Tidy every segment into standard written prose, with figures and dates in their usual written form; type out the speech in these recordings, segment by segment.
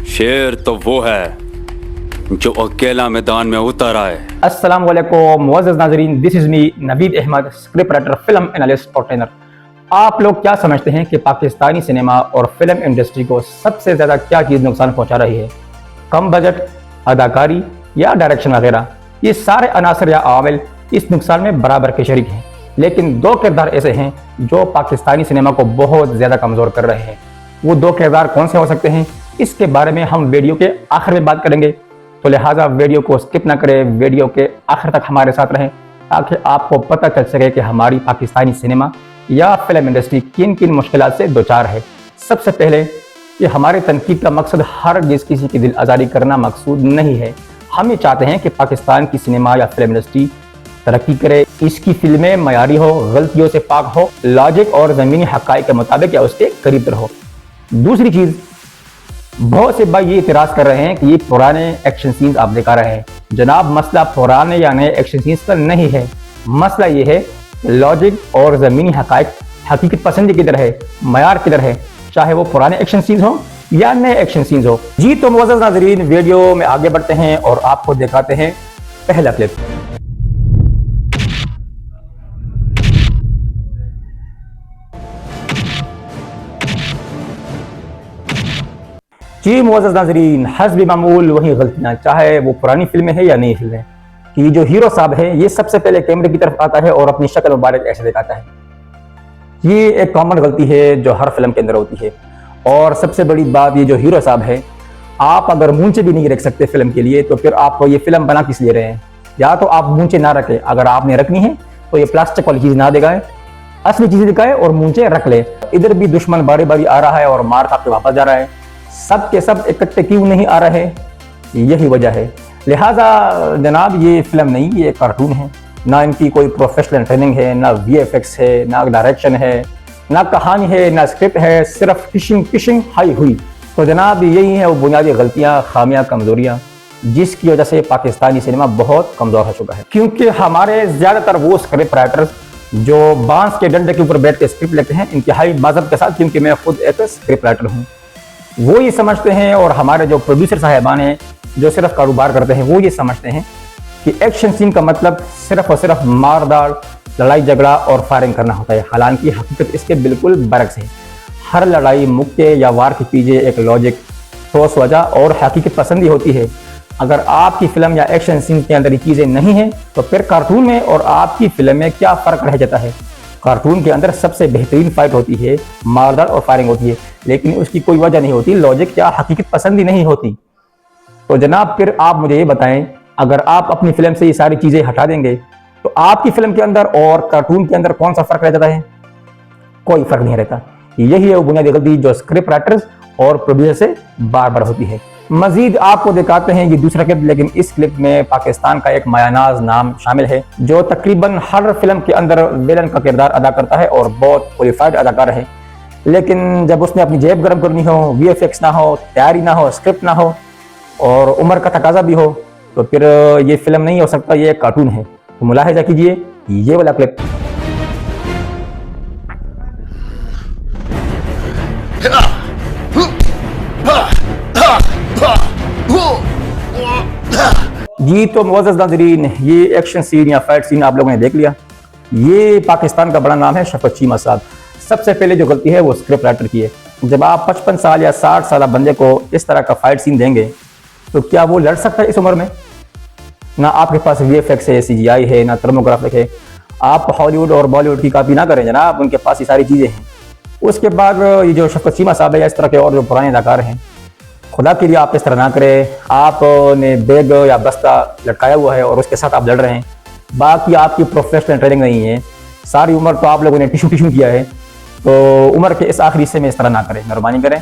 शेर तो वो है जो अकेला मैदान में उतर आए। अस्सलाम वालेकुम मुअज़्ज़ज़ नाज़रीन, this is me Naveed Ahmed, script writer, film analyst और ट्रेनर। आप लोग क्या समझते हैं कि पाकिस्तानी सिनेमा और फिल्म इंडस्ट्री को सबसे ज़्यादा क्या चीज़ नुकसान पहुंचा रही है? कम बजट, अदाकारी या डायरेक्शन वगैरह? ये सारे अनासर या आवामिल इस नुकसान में बराबर के शरीक हैं, लेकिन दो किरदार ऐसे हैं जो पाकिस्तानी सिनेमा को बहुत ज़्यादा कमज़ोर कर रहे हैं। वो दो किरदार कौन से हो सकते हैं, इसके बारे में हम वीडियो के आखिर में बात करेंगे। तो लिहाजा वीडियो को स्किप ना करें, वीडियो के आखिर तक हमारे साथ रहें ताकि आपको पता चल सके कि हमारी पाकिस्तानी सिनेमा या फिल्म इंडस्ट्री किन किन मुश्किलात से दोचार है। सबसे पहले कि हमारे तनकीद का मकसद हरगिज़ किसी की दिल आज़ारी करना मकसूद नहीं है। हम ये चाहते हैं कि पाकिस्तान की सिनेमा या फिल्म इंडस्ट्री तरक्की करे, इसकी फिल्में मयारी हो, गलतियों से पाक हो, लॉजिक और ज़मीनी हक़ाइक़ के मुताबिक या उसके करीब रहो। दूसरी चीज़, बहुत से भाई ये इतराज़ कर रहे हैं कि ये पुराने एक्शन सीन्स आप दिखा रहे हैं। जनाब, मसला पुराने या नए एक्शन सीन्स का नहीं है, मसला ये है लॉजिक और ज़मीनी हक़ाइक़, हकीकत पसंदी किधर है, मयार किधर है, चाहे वो पुराने एक्शन सीन्स हो या नए एक्शन सीन्स हो। जी तो मुअज़्ज़ज़ नाज़रीन, वीडियो में आगे बढ़ते हैं और आपको दिखाते हैं पहला क्लिप। जी मुअज़्ज़ज़ नाज़रीन, हस्ब मामूल वही गलतियाँ, चाहे वो पुरानी फिल्में हैं या नई फिल्में, कि जो हीरो साहब है ये सबसे पहले कैमरे की तरफ आता है और अपनी शक्ल मुबारक ऐसे दिखाता है। ये एक कॉमन गलती है जो हर फिल्म के अंदर होती है। और सबसे बड़ी बात, ये जो हीरो साहब है, आप अगर मूंछें भी नहीं रख सकते फिल्म के लिए तो फिर आप ये फिल्म बना किस लिए रहे हैं? या तो आप मूंछें ना रखें, अगर आपने रखनी है तो ये प्लास्टिक वाली चीज़ ना दिखाएं, असली चीज़ें दिखाएं और मूंछें रख ले। इधर भी दुश्मन बारी बारी आ रहा है और मार खा के वापस जा रहा है, सब के सब इकट्ठे क्यों नहीं आ रहे? यही वजह है। लिहाजा जनाब, ये फिल्म नहीं, ये कार्टून है। ना इनकी कोई प्रोफेशनल ट्रेनिंग है, ना वीएफएक्स है, ना डायरेक्शन है, ना कहानी है, ना स्क्रिप्ट है, सिर्फ फिशिंग हाई हुई। तो जनाब, यही है वो बुनियादी गलतियां, खामियां, कमजोरियां जिसकी वजह से पाकिस्तानी सिनेमा बहुत कमजोर हो चुका है। क्योंकि हमारे ज़्यादातर वो स्क्रिप्ट राइटर्स जो बांस के डंडे के ऊपर बैठ के स्क्रिप्ट लिखते हैं, इंतहाई माज़रत के साथ, क्योंकि मैं खुद एक स्क्रिप्ट राइटर हूँ, वो ये समझते हैं, और हमारे जो प्रोड्यूसर साहिबान हैं जो सिर्फ कारोबार करते हैं, वो ये समझते हैं कि एक्शन सीन का मतलब सिर्फ और सिर्फ मारदार, लड़ाई झगड़ा और फायरिंग करना होता है। हालांकि हकीकत इसके बिल्कुल बरक्स है। हर लड़ाई, मुक्के या वार के पीछे एक लॉजिक, ठोस वजह और हकीकत पसंदी होती है। अगर आपकी फिल्म या एक्शन सीन के अंदर ये चीज़ें नहीं हैं तो फिर कार्टून में और आपकी फिल्म में क्या फ़र्क रह जाता है? कार्टून के अंदर सबसे बेहतरीन फाइट होती है, मारदार और फायरिंग होती है, लेकिन उसकी कोई वजह नहीं होती, लॉजिक या हकीकत पसंदी नहीं होती। तो जनाब, फिर आप मुझे ये बताएं, अगर आप अपनी फिल्म से ये सारी चीज़ें हटा देंगे तो आपकी फिल्म के अंदर और कार्टून के अंदर कौन सा फ़र्क रह जाता है? कोई फ़र्क नहीं रहता। यही है वो बुनियादी गलती जो स्क्रिप्ट राइटर्स और प्रोड्यूसर से बार बार होती है। मजीद आपको दिखाते हैं ये दूसरा क्लिप, लेकिन इस क्लिप में पाकिस्तान का एक मायानाज नाम शामिल है जो तकरीबन हर फिल्म के अंदर विलन का किरदार अदा करता है और बहुत क्वालिफाइड अदाकार है, लेकिन जब उसने अपनी जेब गर्म करनी हो, वीएफएक्स ना हो, तैयारी ना हो, स्क्रिप्ट ना हो और उम्र का तकाजा भी हो, तो फिर ये फिल्म नहीं हो सकता, ये एक कार्टून है। तो मुलाहिजा कीजिए ये वाला क्लिप। जी तो मुअज़्ज़ज़ नाज़रीन, ये एक्शन सीन या फाइट सीन आप लोगों ने देख लिया। ये पाकिस्तान का बड़ा नाम है शफ़क़त चीमा साहब। सबसे पहले जो गलती है वो स्क्रिप्ट राइटर की है। जब आप 55 साल या 60 साल बंदे को इस तरह का फाइट सीन देंगे तो क्या वो लड़ सकता है इस उम्र में? ना आपके पास वीएफएक्स है, सीजीआई है, ना थर्मोग्राफिक है। आप हॉलीवुड और बॉलीवुड की कॉपी ना करें जनाब, उनके पास ये सारी चीज़ें हैं। उसके बाद ये जो शफ़क़त चीमा साहब है या इस तरह के और जो पुराने अदाकार हैं, खुदा के लिए आप इस तरह ना करें। आपने बैग या बस्ता लटकाया हुआ है और उसके साथ आप लड़ रहे हैं, बाकी आपकी प्रोफेशनल ट्रेनिंग नहीं है, सारी उम्र तो आप लोगों ने टिशू किया है, तो उम्र के इस आखिरी हिस्से में इस तरह ना करें, मेहरबानी करें,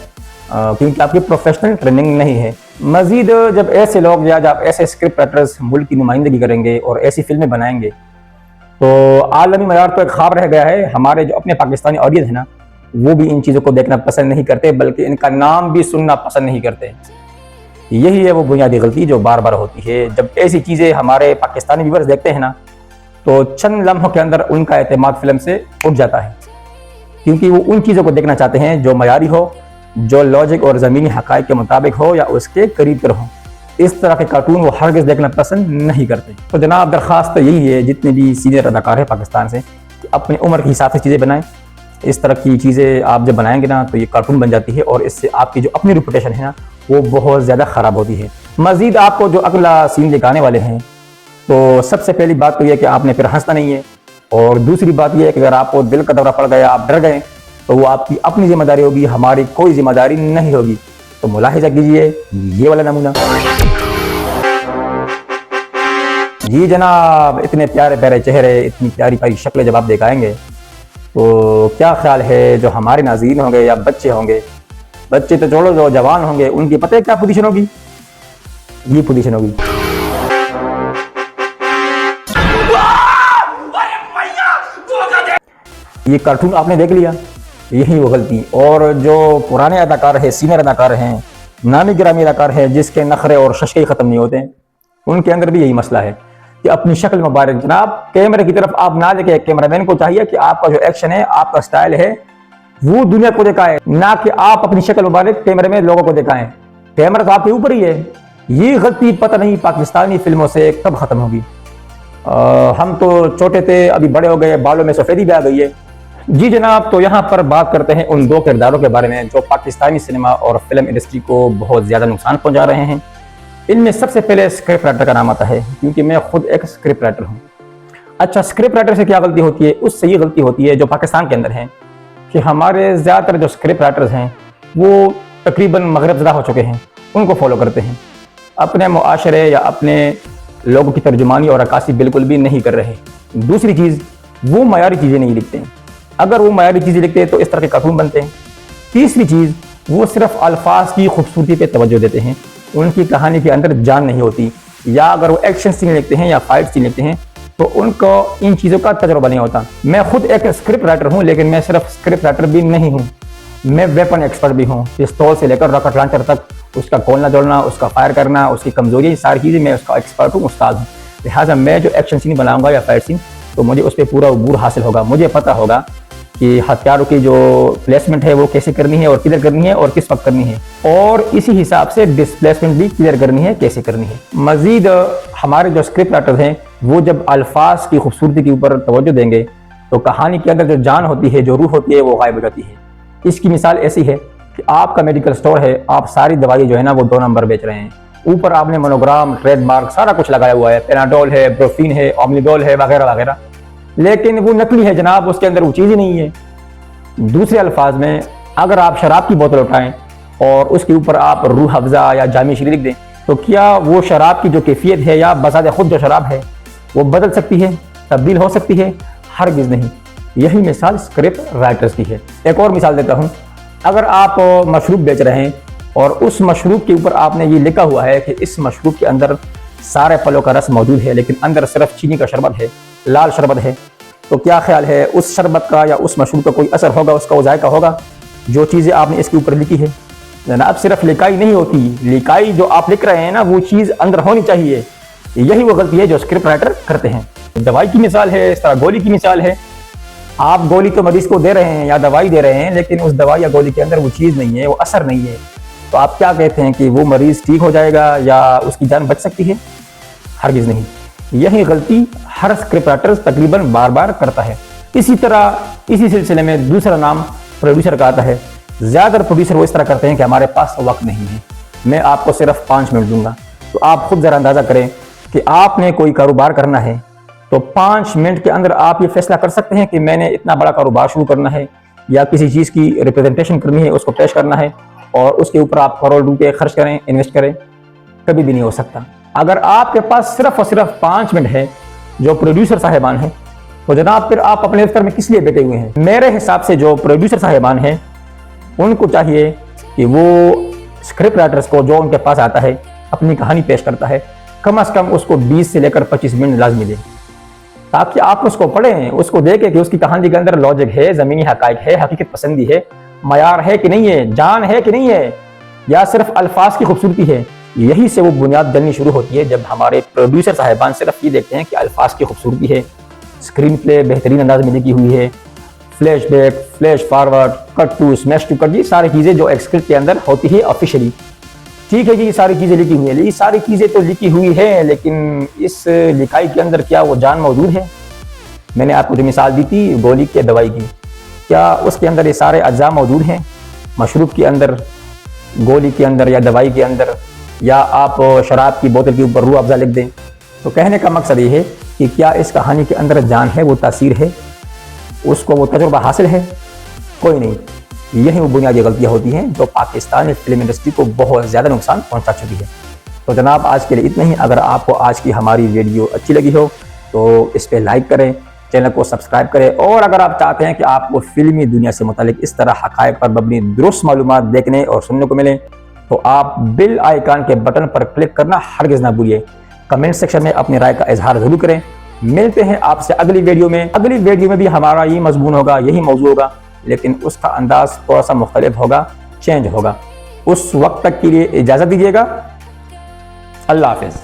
क्योंकि आपकी प्रोफेशनल ट्रेनिंग नहीं है। मजीद जब ऐसे लोग या जब ऐसे स्क्रिप्ट राइटर्स मुल्क की नुमाइंदगी करेंगे और ऐसी फिल्में बनाएंगे तो आलमी मयार तो एक ख्वाब रह गया है। हमारे जो अपने पाकिस्तानी ऑडियंस है ना, वो भी इन चीज़ों को देखना पसंद नहीं करते, बल्कि इनका नाम भी सुनना पसंद नहीं करते। यही है वो बुनियादी गलती जो बार बार होती है। जब ऐसी चीज़ें हमारे पाकिस्तानी व्यूअर्स देखते हैं ना, तो चंद लम्हों के अंदर उनका एतमाद फिल्म से उठ जाता है, क्योंकि वो उन चीज़ों को देखना चाहते हैं जो मयारी हो, जो लॉजिक और ज़मीनी हक़ाइक़ के मुताबिक हो या उसके करीब तर हो। इस तरह के कार्टून वो हरगिज़ देखना पसंद नहीं करते। तो जनाब दरख्वास्त तो यही है जितने भी सीनियर अदाकार हैं पाकिस्तान से कि अपनी उम्र के हिसाब से चीज़ें बनाएं। इस तरह की चीज़ें आप जब बनाएंगे ना तो ये कार्टून बन जाती है और इससे आपकी जो अपनी रेपुटेशन है ना वो बहुत ज़्यादा ख़राब होती है। मज़ीद आपको जो अगला सीन दिखाने वाले हैं तो सबसे पहली बात तो यह कि आपने फिर हंसना नहीं है, और दूसरी बात यह है कि अगर आपको दिल का दौरा पड़ गया, आप डर गए, तो वो आपकी अपनी जिम्मेदारी होगी, हमारी कोई जिम्मेदारी नहीं होगी। तो मुलाहिजा कीजिए ये वाला नमूना। जी जनाब, इतने प्यारे प्यारे चेहरे, इतनी प्यारी प्यारी शक्लें जब आप दिखाएंगे तो क्या ख्याल है जो हमारे नाज़रीन होंगे या बच्चे होंगे, बच्चे तो छोड़ो जो जवान होंगे, उनकी पता है क्या पोजीशन होगी? ये पोजीशन होगी। ये कार्टून आपने देख लिया, यही वो गलती। और जो पुराने अदाकार हैं, सीनियर अदाकार हैं, नामी गिरामी अदाकार हैं, जिसके नखरे और शशके ख़त्म नहीं होते, उनके अंदर भी यही मसला है कि अपनी शक्ल मुबारक जनाब कैमरे की तरफ आप ना देखें। कैमरामैन को चाहिए कि आपका जो एक्शन है, आपका स्टाइल है, वो दुनिया को दिखाए, ना कि आप अपनी शक्ल मुबारक कैमरे में लोगों को दिखाएं। कैमरा तो आपके ऊपर ही है। ये गलती पता नहीं पाकिस्तानी फिल्मों से कब ख़त्म होगी। हम तो छोटे थे, अभी बड़े हो गए, बालों में सफ़ेदी भी आ गई है। जी जनाब, तो यहाँ पर बात करते हैं उन दो किरदारों के बारे में जो पाकिस्तानी सिनेमा और फिल्म इंडस्ट्री को बहुत ज़्यादा नुकसान पहुँचा रहे हैं। इनमें सबसे पहले स्क्रिप्ट राइटर का नाम आता है, क्योंकि मैं खुद एक स्क्रिप्ट राइटर हूँ। अच्छा, स्क्रिप्ट राइटर से क्या गलती होती है? उससे ये गलती होती है जो पाकिस्तान के अंदर है कि हमारे ज़्यादातर जो स्क्रिप्ट राइटर्स हैं वो तकरीबन मगरबज़दा हो चुके हैं, उनको फॉलो करते हैं। अपने मुआशरे या अपने लोगों की तर्जुमानी और अक्कासी बिल्कुल भी नहीं कर रहे। दूसरी चीज़, वो मयारी चीज़ें नहीं लिखते हैं। अगर वो मयारी चीज़ें लिखते हैं तो इस तरह के कार्टून बनते हैं। तीसरी चीज़, वो सिर्फ अल्फाज की खूबसूरती पे तवज्जो देते हैं, उनकी कहानी के अंदर जान नहीं होती। या अगर वो एक्शन सीन लिखते हैं या फाइट सीन लिखते हैं तो उनको इन चीज़ों का तजुर्बा नहीं होता। मैं खुद एक स्क्रिप्ट राइटर हूँ, लेकिन मैं सिर्फ स्क्रिप्ट राइटर भी नहीं हूँ, मैं वेपन एक्सपर्ट भी हूँ। पिस्तौल से लेकर रॉकेट लॉन्चर तक, उसका खोलना जोड़ना, उसका फायर करना, उसकी कमजोरी, सारी चीज़ें मैं उसका एक्सपर्ट हूँ, उस्ताद हूँ। लिहाजा मैं जो एक्शन सीन बनाऊंगा या फाइट सीन, तो मुझे उस पर पूरा अबूर हासिल होगा। मुझे पता होगा कि हथियारों की जो प्लेसमेंट है वो कैसे करनी है और किधर करनी है और किस वक्त करनी है, और इसी हिसाब से डिस्प्लेसमेंट भी किधर करनी है, कैसे करनी है। मजीद हमारे जो स्क्रिप्ट राइटर्स हैं वो जब अल्फाज की खूबसूरती के ऊपर तवज्जो देंगे तो कहानी के अंदर जो जान होती है, जो रूह होती है, वो गायब हो जाती है। इसकी मिसाल ऐसी है कि आपका मेडिकल स्टोर है, आप सारी दवाई जो है ना वो 2 नंबर बेच रहे हैं। ऊपर आपने मोनोग्राम, ट्रेडमार्क, सारा कुछ लगाया हुआ है, पेनाडोल है, ब्रोफिन है, ओमनिडोल है, वगैरह वगैरह, लेकिन वो नकली है जनाब, उसके अंदर वो चीज़ ही नहीं है। दूसरे अल्फाज में, अगर आप शराब की बोतल उठाएं और उसके ऊपर आप रूह अफ़ज़ा या जामी शीरी लिख दें, तो क्या वो शराब की जो कैफियत है या बज़ाते खुद जो शराब है वो बदल सकती है, तब्दील हो सकती है? हरगिज़ नहीं। यही मिसाल स्क्रिप्ट राइटर्स की है। एक और मिसाल देता हूँ, अगर आप मशरूब बेच रहे हैं और उस मशरूब के ऊपर आपने ये लिखा हुआ है कि इस मशरूब के अंदर सारे फलों का रस मौजूद है, लेकिन अंदर सिर्फ चीनी का शरबत है, लाल शरबत है, तो क्या ख्याल है उस शरबत का या उस मशरूब का कोई असर होगा, उसका वो जायका होगा? जो चीज़ें आपने इसके ऊपर लिखी है जनाब, सिर्फ लिखाई नहीं होती, लिखाई जो आप लिख रहे हैं ना वो चीज़ अंदर होनी चाहिए। यही वो गलती है जो स्क्रिप्ट राइटर करते हैं। दवाई की मिसाल है, इस तरह गोली की मिसाल है। आप गोली तो मरीज को दे रहे हैं या दवाई दे रहे हैं, लेकिन उस दवाई या गोली के अंदर वो चीज़ नहीं है, वो असर नहीं है, तो आप क्या कहते हैं कि वो मरीज ठीक हो जाएगा या उसकी जान बच सकती है? हरगिज़ नहीं। यही गलती हर स्क्रिप्ट राइटर तकरीबन बार बार करता है। इसी तरह इसी सिलसिले में दूसरा नाम प्रोड्यूसर का आता है। ज़्यादातर प्रोड्यूसर वो इस तरह करते हैं कि हमारे पास वक्त नहीं है, मैं आपको सिर्फ 5 मिनट दूंगा। तो आप खुद ज़रा अंदाज़ा करें कि आपने कोई कारोबार करना है तो 5 मिनट के अंदर आप ये फैसला कर सकते हैं कि मैंने इतना बड़ा कारोबार शुरू करना है या किसी चीज़ की रिप्रेजेंटेशन करनी है, उसको पेश करना है, और उसके ऊपर आप करोड़ रुपये खर्च करें, इन्वेस्ट करें? कभी भी नहीं हो सकता। अगर आपके पास सिर्फ और सिर्फ 5 मिनट है जो प्रोड्यूसर साहिबान हैं, तो जनाब फिर आप अपने दफ्तर में किस लिए बैठे हुए हैं? मेरे हिसाब से जो प्रोड्यूसर साहिबान हैं उनको चाहिए कि वो स्क्रिप्ट राइटर्स को जो उनके पास आता है, अपनी कहानी पेश करता है, कम से कम उसको 20 से लेकर 25 मिनट लाजमी दें, ताकि आप उसको पढ़ें, उसको देखें कि उसकी कहानी के अंदर लॉजिक है, ज़मीनी हक़ाइक़ है, हकीकत पसंदी है, मयार है कि नहीं है, जान है कि नहीं है, या सिर्फ अल्फाज की खूबसूरती है। यही से वो बुनियाद डलनी शुरू होती है जब हमारे प्रोड्यूसर साहिबान सिर्फ ये देखते हैं कि अल्फाज की खूबसूरती है, स्क्रीन प्ले बेहतरीन अंदाज में लिखी हुई है, flashback, flash forward, cut to, smash to cut, ये सारी चीज़ें जो एक स्क्रिप्ट के अंदर होती है ऑफिशियली। ठीक है जी, ये सारी चीज़ें लिखी हुई है, ये सारी चीज़ें तो लिखी हुई है, लेकिन इस लिखाई के अंदर क्या वो जान मौजूद है? मैंने आपको जो मिसाल दी थी गोली की दवाई की, क्या उसके अंदर ये सारे अज्जा मौजूद हैं? मशरूब के अंदर, गोली के अंदर, या दवाई के अंदर, या आप शराब की बोतल के ऊपर रूह अफ़ज़ा लिख दें। तो कहने का मकसद ये है कि क्या इस कहानी के अंदर जान है, वो तासीर है, उसको वो तजुर्बा हासिल है? कोई नहीं। यही वो बुनियादी गलतियाँ होती हैं जो पाकिस्तानी फिल्म इंडस्ट्री को बहुत ज़्यादा नुकसान पहुंचा चुकी है। तो जनाब आज के लिए इतना ही। अगर आपको आज की हमारी वीडियो अच्छी लगी हो तो इस पर लाइक करें, चैनल को सब्सक्राइब करें, और अगर आप चाहते हैं कि आपको फिल्मी दुनिया से मुतालिक इस तरह हक़ाइक़ पर मबनी दुरुस्त मालूमात देखने और सुनने को मिलें तो आप बेल आइकन के बटन पर क्लिक करना हरगिज़ ना भूलिए। कमेंट सेक्शन में अपनी राय का इजहार जरूर करें। मिलते हैं आपसे अगली वीडियो में। अगली वीडियो में भी हमारा यही मजमून होगा, यही मौजूद होगा, लेकिन उसका अंदाज थोड़ा सा मुख्तलिफ होगा, चेंज होगा। उस वक्त तक के लिए इजाज़त दीजिएगा। अल्लाह हाफ़िज़।